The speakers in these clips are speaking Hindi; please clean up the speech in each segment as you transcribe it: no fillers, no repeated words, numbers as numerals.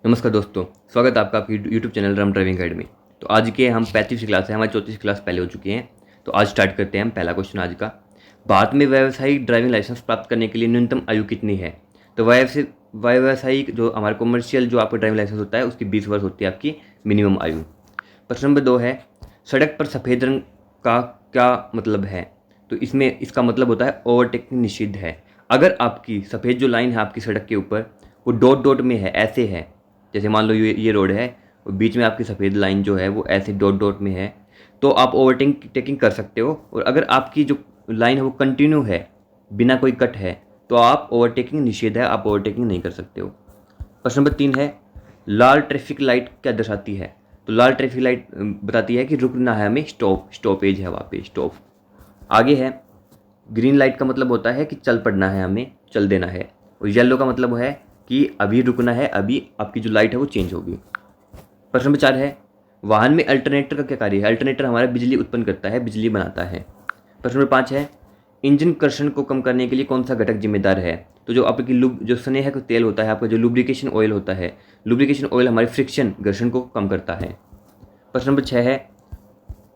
नमस्कार दोस्तों, स्वागत है आपका आपकी YouTube channel Ram driving guide में। तो आज के हम 35वीं क्लास है, हमारी 34वीं क्लास पहले हो चुकी हैं। तो आज स्टार्ट करते हैं हम पहला क्वेश्चन आज का। भारत में व्यावसायिक ड्राइविंग लाइसेंस प्राप्त करने के लिए न्यूनतम आयु कितनी है? तो व्यावसायिक जो हमारा कॉमर्शियल जो आपका ड्राइविंग लाइसेंस होता है उसकी 20 वर्ष होती है आपकी मिनिमम आयु। प्रश्न नंबर 2 है, सड़क पर सफ़ेद रंग का क्या मतलब है? तो इसमें इसका मतलब होता है ओवरटेकिंग निषिद्ध है। अगर आपकी सफ़ेद जो लाइन है आपकी सड़क के ऊपर वो डॉट डॉट में है, ऐसे है, जैसे मान लो ये रोड है और बीच में आपकी सफ़ेद लाइन जो है वो ऐसे डॉट डॉट में है, तो आप ओवरटेकिंग कर सकते हो। और अगर आपकी जो लाइन है वो कंटिन्यू है, बिना कोई कट है, तो आप ओवरटेकिंग निषेध है, आप ओवरटेकिंग नहीं कर सकते हो। प्रश्न नंबर 3 है, लाल ट्रैफिक लाइट क्या दर्शाती है? तो लाल ट्रैफिक लाइट बताती है कि रुकना है हमें, स्टॉपेज है वहाँ पे, स्टॉप। आगे है, ग्रीन लाइट का मतलब होता है कि चल पड़ना है, हमें चल देना है। और येलो का मतलब है कि अभी रुकना है, अभी आपकी जो लाइट है वो चेंज होगी। प्रश्न नंबर 4 है, वाहन में अल्टरनेटर का क्या कार्य है? अल्टरनेटर हमारा बिजली उत्पन्न करता है, बिजली बनाता है। प्रश्न नंबर 5 है, इंजन घर्षण को कम करने के लिए कौन सा घटक जिम्मेदार है? तो जो आपकी जो स्नेह का तेल होता है, आपका जो लुब्रिकेशन ऑयल होता है, लुब्रिकेशन ऑयल हमारे फ्रिक्शन घर्षण को कम करता है। प्रश्न नंबर 6 है,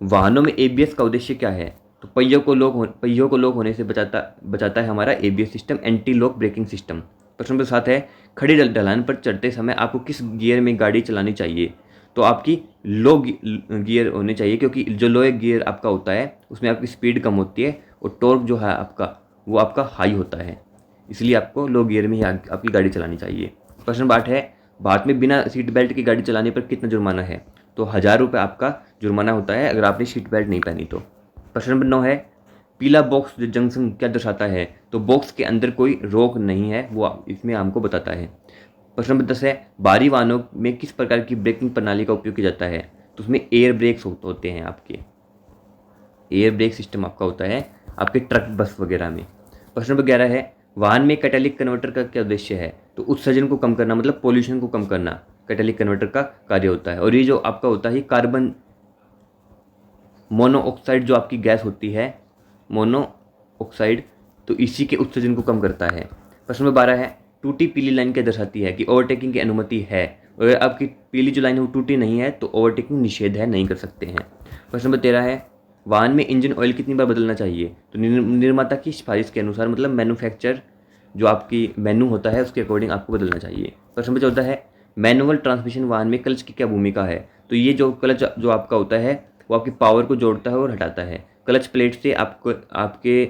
वाहनों में एबीएस का उद्देश्य क्या है? तो पहियों को लॉक होने से बचाता है हमारा ABS system, anti lock braking system. प्रश्न नंबर 7 है, खड़ी ढलान पर चढ़ते समय आपको किस गियर में गाड़ी चलानी चाहिए? तो आपकी लो गियर होने चाहिए, क्योंकि जो लो गियर आपका होता है उसमें आपकी स्पीड कम होती है और टॉर्क जो है आपका वो आपका हाई होता है, इसलिए आपको लो गियर में ही आपकी गाड़ी चलानी चाहिए। प्रश्न नंबर 8 है, भारत में बिना सीट बेल्ट की गाड़ी चलाने पर कितना जुर्माना है? तो 1000 रुपये आपका जुर्माना होता है अगर आपने सीट बेल्ट नहीं पहनी तो। प्रश्न नंबर 9 है, पीला बॉक्स जंक्शन क्या दर्शाता है? तो बॉक्स के अंदर कोई रोक नहीं है, वो इसमें हमको बताता है। प्रश्न नंबर 10 है, भारी वाहनों में किस प्रकार की ब्रेकिंग प्रणाली का उपयोग किया जाता है? तो उसमें एयर ब्रेक्स होते हैं, आपके एयर ब्रेक सिस्टम आपका होता है आपके ट्रक बस वगैरह में। प्रश्न नंबर 11 है, वाहन में कैटालिक कन्वर्टर का क्या उद्देश्य है? तो उत्सर्जन को कम करना, मतलब पोल्यूशन को कम करना कैटालिक कन्वर्टर का कार्य होता है। और ये जो आपका होता है कार्बन मोनोऑक्साइड जो आपकी गैस होती है, मोनोऑक्साइड, तो इसी के उत्सर्जन को कम करता है। प्रश्न नंबर 12 है, टूटी पीली लाइन क्या दर्शाती है? कि ओवरटेकिंग की अनुमति है। अगर आपकी पीली जो लाइन है वो टूटी नहीं है तो ओवरटेकिंग निषेध है, नहीं कर सकते हैं। प्रश्न नंबर 13 है, वाहन में इंजन ऑयल कितनी बार बदलना चाहिए? तो निर्माता की सिफारिश के अनुसार, मतलब मैन्युफैक्चर जो आपकी मेनू होता है उसके अकॉर्डिंग आपको बदलना चाहिए। प्रश्न नंबर 14 है, मैनुअल ट्रांसमिशन वाहन में क्लच की क्या भूमिका है? तो ये जो क्लच जो आपका होता है वो आपकी पावर को जोड़ता है और हटाता है। क्लच प्लेट से आपको आपके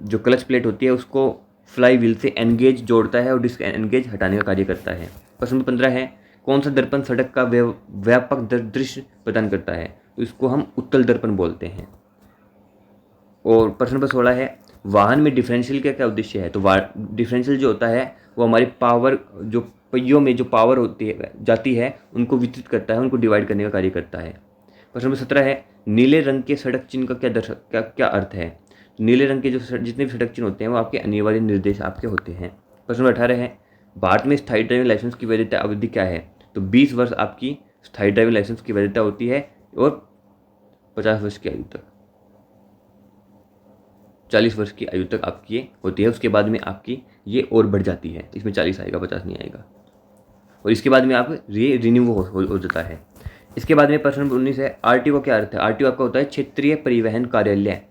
जो क्लच प्लेट होती है उसको फ्लाई व्हील से एंगेज जोड़ता है और डिस्क एंगेज हटाने का कार्य करता है। प्रश्न नंबर 15 है, कौन सा दर्पण सड़क का व्यापक दृश्य प्रदान करता है? तो इसको हम उत्तल दर्पण बोलते हैं। और प्रश्न नंबर 16 है, वाहन में डिफरेंशियल का क्या उद्देश्य है? तो डिफरेंशियल जो होता है वो हमारी पावर, जो पहियों में जो पावर होती है जाती है उनको वितरित करता है, उनको डिवाइड करने का कार्य करता है। प्रश्न नंबर 17 है, नीले रंग के सड़क चिन्ह का क्या अर्थ है? तो नीले रंग के जो जितने भी सड़क चिन्ह होते हैं वो आपके अनिवार्य निर्देश आपके होते हैं। प्रश्न नंबर 18 है, भारत में स्थायी ड्राइविंग लाइसेंस की वैधता अवधि क्या है? तो 20 वर्ष आपकी स्थायी ड्राइविंग लाइसेंस की वैधता होती है और 50 वर्ष की आयु तक, 40 वर्ष की आयु तक आपकी ये होती है। उसके बाद में आपकी ये और बढ़ जाती है, इसमें 40 आएगा, 50 नहीं आएगा। और इसके बाद में आप ये रिन्यू हो जाता है। इसके बाद में प्रश्न नंबर 19 है, आरटीओ क्या अर्थ है? आरटीओ आपका होता है क्षेत्रीय परिवहन कार्यालय,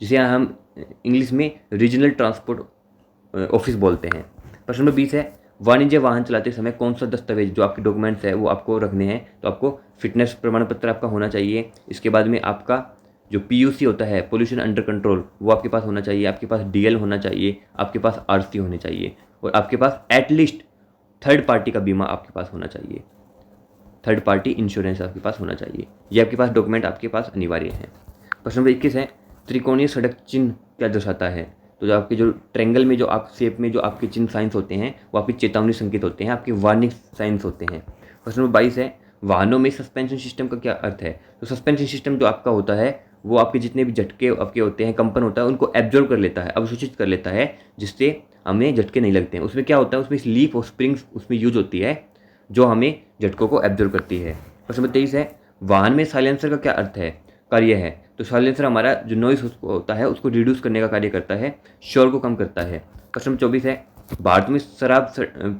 जिसे हम इंग्लिश में रीजनल ट्रांसपोर्ट ऑफिस बोलते हैं। प्रश्न नंबर 20 है, वाणिज्य वाहन चलाते समय कौन सा दस्तावेज जो आपके डॉक्यूमेंट्स है वो आपको रखने हैं? तो आपको फिटनेस प्रमाण पत्र आपका होना चाहिए। इसके बाद में आपका जो पीयूसी होता है, पोल्यूशन अंडर कंट्रोल, वो आपके पास होना चाहिए। आपके पास डीएल होना चाहिए, आपके पास आरसी होने चाहिए, और आपके पास एटलीस्ट थर्ड पार्टी का बीमा आपके पास होना चाहिए, थर्ड पार्टी इंश्योरेंस आपके पास होना चाहिए। ये आपके पास डॉक्यूमेंट आपके पास अनिवार्य है। प्रश्न नंबर 21 है, त्रिकोणीय सड़क चिन्ह क्या दर्शाता है? तो जो आपके जो ट्रेंगल में जो आप शेप में जो आपके चिन्ह साइंस होते हैं वो आपकी चेतावनी संकेत होते हैं, आपके वार्निंग साइंस होते हैं। प्रश्न नंबर 22 है, वाहनों में सस्पेंशन सिस्टम का क्या अर्थ है? तो सस्पेंशन सिस्टम जो आपका होता है वो आपके जितने भी झटके आपके होते हैं, कंपन होता है, उनको एब्जॉर्व कर लेता है, अवशोषित कर लेता है, जिससे हमें झटके नहीं लगते हैं। उसमें क्या होता है, उसमें लीफ और स्प्रिंग्स उसमें यूज होती है जो हमें झटकों को एब्जॉर्व करती है। प्रश्न नंबर 23 है, वाहन में साइलेंसर का क्या अर्थ है, कार्य है? तो साइलेंसर हमारा जो नॉइस होता है उसको रिड्यूस करने का कार्य करता है, शोर को कम करता है। प्रश्न नंबर 24 है, भारत में शराब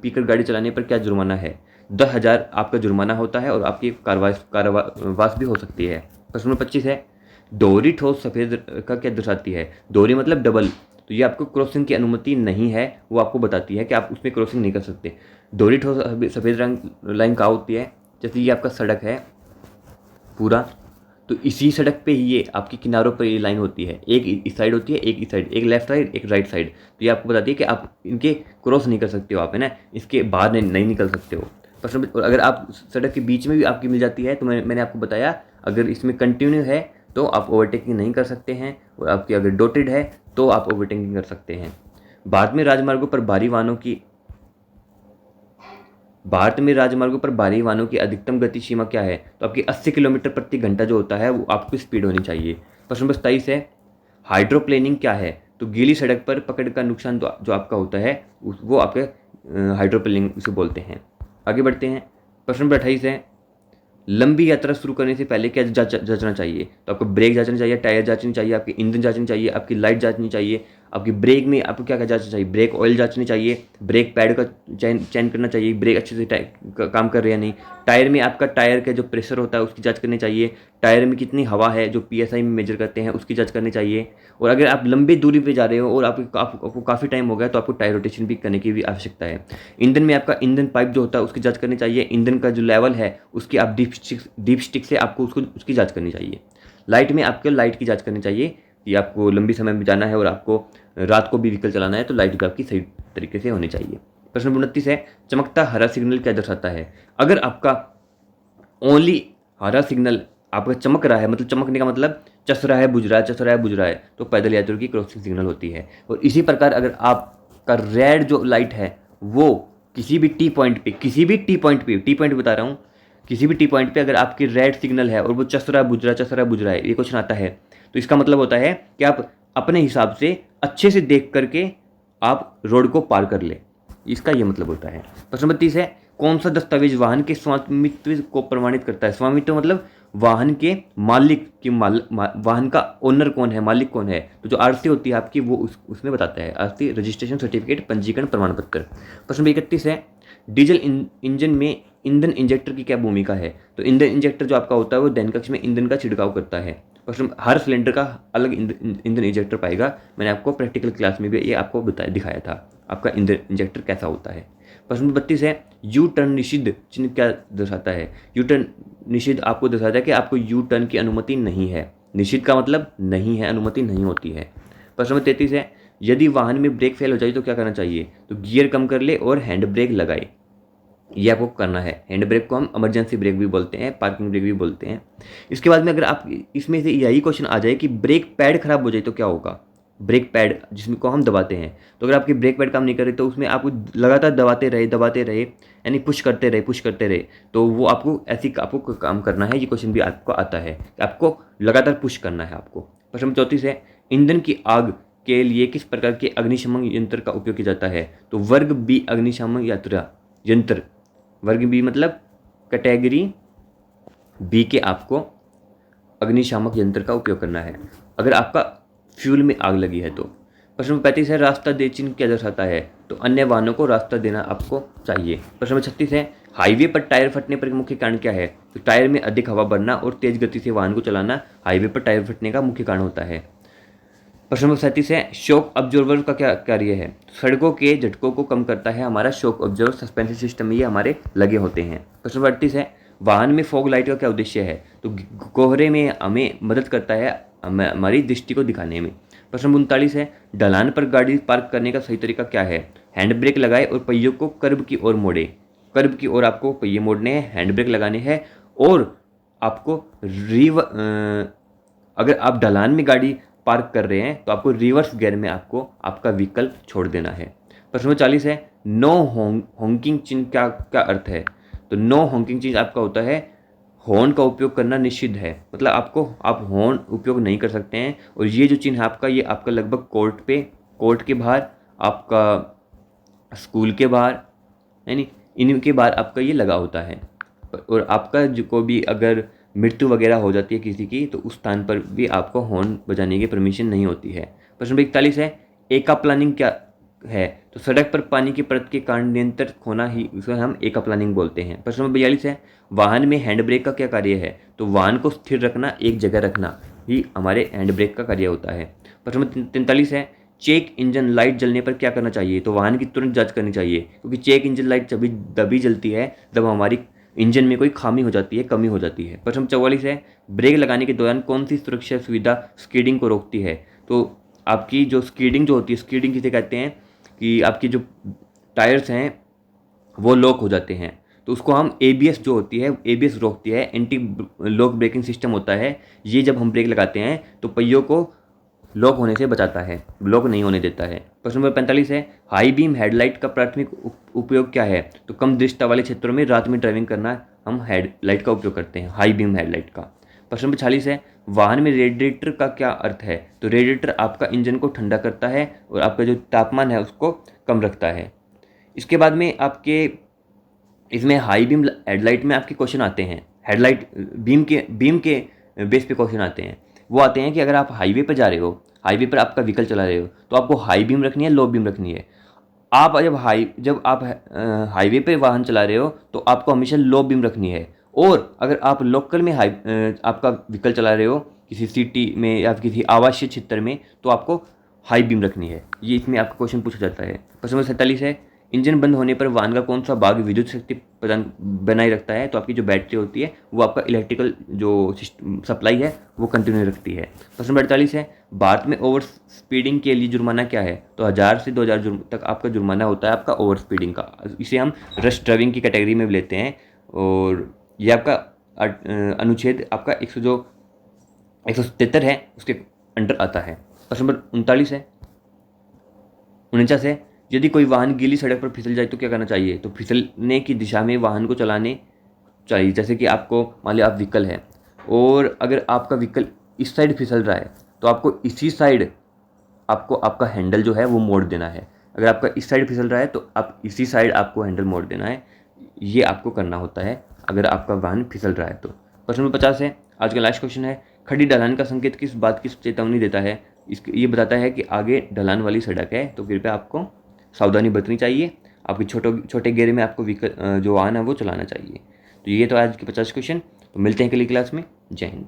पीकर गाड़ी चलाने पर क्या जुर्माना है? 10,000 आपका जुर्माना होता है और आपकी कारावास भी हो सकती है। प्रश्न नंबर 25 है, दोहरी ठोस सफ़ेद का क्या दर्शाती है? दोहरी मतलब डबल, तो ये आपको क्रॉसिंग की अनुमति नहीं है, वो आपको बताती है कि आप उसमें क्रॉसिंग नहीं कर सकते। दोहरी ठोस सफ़ेद रंग लाइन कहाँ होती है? जैसे ये आपका सड़क है पूरा, तो इसी सड़क पे ही ये आपके किनारों पर ये लाइन होती है, एक इस साइड होती है, एक इस साइड, एक लेफ्ट साइड, एक राइट साइड। तो ये आपको बताती है कि आप इनके क्रॉस नहीं कर सकते हो आप, है ना, इसके बाहर नहीं निकल सकते हो। प्रश्न, और अगर आप सड़क के बीच में भी आपकी मिल जाती है तो मैंने आपको बताया, अगर इसमें कंटिन्यू है तो आप ओवरटेकिंग नहीं कर सकते हैं, और आपकी अगर डॉटेड है तो आप ओवरटेकिंग कर सकते हैं। भारत में राजमार्गों पर भारी वाहनों की अधिकतम गति सीमा क्या है? तो आपकी 80 किलोमीटर प्रति घंटा जो होता है वो आपकी स्पीड होनी चाहिए। प्रश्न नंबर 27 है, हाइड्रोप्लेनिंग क्या है? तो गीली सड़क पर पकड़ का नुकसान जो आपका होता है वो आपके हाइड्रोप्लेनिंग उसे बोलते हैं। आगे बढ़ते हैं। प्रश्न नंबर 28 है, लंबी यात्रा शुरू करने से पहले क्या जांचना चाहिए? तो आपको ब्रेक जांचनी चाहिए, टायर जांचनी चाहिए, आपकी इंजन जांचनी चाहिए, आपकी लाइट जांचनी चाहिए, आपकी ब्रेक में आपको क्या क्या जांचना चाहिए? ब्रेक ऑयल जांचनी चाहिए, ब्रेक पैड का चयन करना चाहिए, ब्रेक अच्छे से काम कर रहे हैं नहीं, टायर में आपका टायर का जो प्रेशर होता है उसकी जांच करनी चाहिए, टायर में कितनी हवा है जो PSI में मेजर करते हैं उसकी जांच करनी चाहिए। और अगर आप लंबी दूरी पे जा रहे हो और आपको काफ़ी टाइम हो गया तो आपको टायर रोटेशन भी करने की भी आवश्यकता है। ईंधन में आपका ईंधन पाइप जो होता है उसकी जांच करनी चाहिए, ईंधन का जो लेवल है उसकी आप डीप स्टिक से आपको उसकी जांच करनी चाहिए। लाइट में आपको लाइट की जांच करनी चाहिए कि आपको लंबी समय में जाना है और आपको रात को भी व्हीकल चलाना है तो लाइट भी आपकी सही तरीके से होनी चाहिए। प्रश्न 29 है, चमकता हरा सिग्नल क्या दर्शाता है? अगर आपका ओनली हरा सिग्नल आपका चमक रहा है, मतलब चमकने का मतलब चस रहा है बुझ रहा है, चस रहा है बुझ रहा है, तो पैदल यात्रियों की क्रॉसिंग सिग्नल होती है। और इसी प्रकार अगर आपका रेड जो लाइट है वो किसी भी टी पॉइंट बता रहा हूँ, किसी भी टी पॉइंट पे अगर आपकी रेड सिग्नल है और वो चस रहा है बुझ रहा है, ये क्वेश्चन आता है, तो इसका मतलब होता है कि आप अपने हिसाब से अच्छे से देख करके आप रोड को पार कर ले, इसका ये मतलब होता है। प्रश्न नंबर 30 है, कौन सा दस्तावेज वाहन के स्वामित्व को प्रमाणित करता है? स्वामित्व मतलब वाहन के मालिक की वाहन का ओनर कौन है, मालिक कौन है, तो जो आरसी होती है आपकी वो उसमें बताता है, आरसी रजिस्ट्रेशन सर्टिफिकेट, पंजीकरण प्रमाण पत्र। प्रश्न नंबर 31 है, डीजल इंजन में ईंधन इंजेक्टर की क्या भूमिका है? तो ईंधन इंजेक्टर जो आपका होता है वो दहन कक्ष में ईंधन का छिड़काव करता है। प्रश्न, हर सिलेंडर का अलग ईंधन इंजेक्टर पाएगा, मैंने आपको प्रैक्टिकल क्लास में भी ये आपको दिखाया था आपका ईंधन इंजेक्टर कैसा होता है। प्रश्न नंबर 32 है, यू टर्न निषिद्ध चिन्ह क्या दर्शाता है? यू टर्न निषिद्ध आपको दर्शाता है कि आपको यू टर्न की अनुमति नहीं है। निषिद्ध का मतलब नहीं है, अनुमति नहीं होती है। प्रश्न नंबर 33 है, यदि वाहन में ब्रेक फेल हो जाए तो क्या करना चाहिए? तो गियर कम कर ले और हैंड ब्रेक लगाए, ये आपको करना है। हैंड ब्रेक को हम इमरजेंसी ब्रेक भी बोलते हैं, पार्किंग ब्रेक भी बोलते हैं। इसके बाद में अगर आप इसमें से यही क्वेश्चन आ जाए कि ब्रेक पैड खराब हो जाए तो क्या होगा? ब्रेक पैड जिसमें को हम दबाते हैं, तो अगर आपकी ब्रेक पैड काम नहीं कर रही तो उसमें आपको लगातार दबाते रहे, यानी पुश करते रहे, तो वो आपको काम करना है। ये क्वेश्चन भी आपको आता है कि आपको लगातार पुश करना है आपको। प्रश्न 34 है, ईंधन की आग के लिए किस प्रकार के अग्निशमन यंत्र का उपयोग किया जाता है? तो वर्ग बी अग्निशमन यंत्र, वर्ग बी मतलब कैटेगरी बी के आपको अग्निशामक यंत्र का उपयोग करना है अगर आपका फ्यूल में आग लगी है तो। प्रश्न नंबर 35 है, रास्ता दे चिन्ह क्या दर्शाता है? तो अन्य वाहनों को रास्ता देना आपको चाहिए। प्रश्न नंबर 36 है, हाईवे पर टायर फटने पर मुख्य कारण क्या है? तो टायर में अधिक हवा भरना और तेज गति से वाहन को चलाना हाईवे पर टायर फटने का मुख्य कारण होता है। प्रश्न नंबर 37 है, शॉक ऑब्जर्वर का क्या कार्य है? सड़कों के झटकों को कम करता है हमारा शॉक ऑब्जर्वर, सस्पेंशन सिस्टम ये हमारे लगे होते हैं। प्रश्न नंबर 38 है, वाहन में फॉग लाइट का क्या उद्देश्य है? तो कोहरे में हमें मदद करता है हमारी दृष्टि को दिखाने में। प्रश्न नंबर 39 है, ढलान पर गाड़ी पार्क करने का सही तरीका क्या है? हैंड ब्रेक लगाए और पहियों को कर्ब की ओर मोड़े, कर्ब की ओर आपको पहिए मोड़ने हैं, हैंड ब्रेक लगाने हैं और आपको अगर आप ढलान में गाड़ी पार्क कर रहे हैं तो आपको रिवर्स गियर में आपको आपका व्हीकल छोड़ देना है। प्रश्न नंबर 40 है, नो हॉन्किंग चिन्ह क्या क्या अर्थ है? तो नो हॉन्किंग चिन्ह आपका होता है हॉर्न का उपयोग करना निषिद्ध है, मतलब आप हॉर्न उपयोग नहीं कर सकते हैं। और ये जो चिन्ह है आपका, ये आपका लगभग कोर्ट के बाहर, आपका स्कूल के बाहर, यानी इनके बाहर आपका ये लगा होता है। और आपका जो को भी अगर मृत्यु वगैरह हो जाती है किसी की तो उस स्थान पर भी आपको हॉर्न बजाने की परमिशन नहीं होती है। प्रश्न नंबर 41 है, एका प्लानिंग क्या है? तो सड़क पर पानी की परत के कारण नियंत्रित होना ही उसे हम एकप्लानिंग बोलते हैं। प्रश्न नंबर 42 है, वाहन में हैंड ब्रेक का क्या कार्य है? तो वाहन को स्थिर रखना, एक जगह रखना ही हमारे हैंड ब्रेक का कार्य होता है। प्रश्न नंबर 43 है, चेक इंजन लाइट जलने पर क्या करना चाहिए? तो वाहन की तुरंत जांच करनी चाहिए, क्योंकि चेक इंजन लाइट तभी जलती है जब हमारी इंजन में कोई खामी हो जाती है, कमी हो जाती है। प्रश्न 44 है, ब्रेक लगाने के दौरान कौन सी सुरक्षा सुविधा स्कीडिंग को रोकती है? तो आपकी जो स्कीडिंग जो होती है, स्कीडिंग किसे कहते हैं कि आपकी जो टायर्स हैं वो लॉक हो जाते हैं, तो उसको हम ABS जो होती है, ABS रोकती है, एंटी लॉक ब्रेकिंग सिस्टम होता है। ये जब हम ब्रेक लगाते हैं तो पहियों को लॉक होने से बचाता है, लॉक नहीं होने देता है। प्रश्न नंबर 45 है, हाई बीम हेडलाइट का प्राथमिक उपयोग क्या है? तो कम दृश्यता वाले क्षेत्रों में रात में ड्राइविंग करना हम हेडलाइट का उपयोग करते हैं, हाई बीम हेडलाइट का। प्रश्न नंबर 46 है, वाहन में रेडिएटर का क्या अर्थ है? तो रेडिएटर आपका इंजन को ठंडा करता है और आपका जो तापमान है उसको कम रखता है। इसके बाद में आपके इसमें हाई बीम हेडलाइट में आपके क्वेश्चन आते हैं, हेडलाइट बीम के बेस पे क्वेश्चन आते हैं। वो आते हैं कि अगर आप हाईवे पर जा रहे हो, हाईवे पर आपका व्हीकल चला रहे हो, तो आपको हाई बीम रखनी है, लो बीम रखनी है। आप जब आप हाईवे पे वाहन चला रहे हो तो आपको हमेशा लो बीम रखनी है, और अगर आप लोकल में आपका व्हीकल चला रहे हो किसी सिटी में या किसी आवासीय क्षेत्र में, तो आपको हाई बीम रखनी है। ये इसमें आपका क्वेश्चन पूछा जाता है। प्रश्न नंबर 47 है, इंजन बंद होने पर वाहन का कौन सा भाग विद्युत शक्ति प्रदान बनाए रखता है? तो आपकी जो बैटरी होती है वो आपका इलेक्ट्रिकल जो सप्लाई है वो कंटिन्यू रखती है। प्रश्न नंबर 48 है, भारत में ओवर स्पीडिंग के लिए जुर्माना क्या है? तो 1000 से 2000 तक आपका जुर्माना होता है आपका ओवर स्पीडिंग का। इसे हम रश ड्राइविंग की कैटेगरी में भी लेते हैं, और ये आपका अनुच्छेद आपका 177 है उसके अंडर आता है। प्रश्न नंबर 49 है, यदि कोई वाहन गीली सड़क पर फिसल जाए तो क्या करना चाहिए? तो फिसलने की दिशा में वाहन को चलाने चाहिए। जैसे कि आपको मान लिया आप व्हीकल है, और अगर आपका व्हीकल इस साइड फिसल रहा है तो आपको इसी साइड आपको आपका हैंडल जो है वो मोड़ देना है। अगर आपका इस साइड फिसल रहा है तो आप इसी साइड आपको हैंडल मोड़ देना है। ये आपको करना होता है अगर आपका वाहन फिसल रहा है तो। प्रश्न नंबर 50 है, आज का लास्ट क्वेश्चन है, खड़ी ढलान का संकेत किस बात की चेतावनी देता है? ये बताता है कि आगे ढलान वाली सड़क है, तो कृपया आपको सावधानी बरतनी चाहिए। आपके छोटे घेरे में आपको व्हीकल जो वाहन है वो चलाना चाहिए। तो ये तो आज के 50 क्वेश्चन। तो मिलते हैं अगली क्लास में। जय हिंद।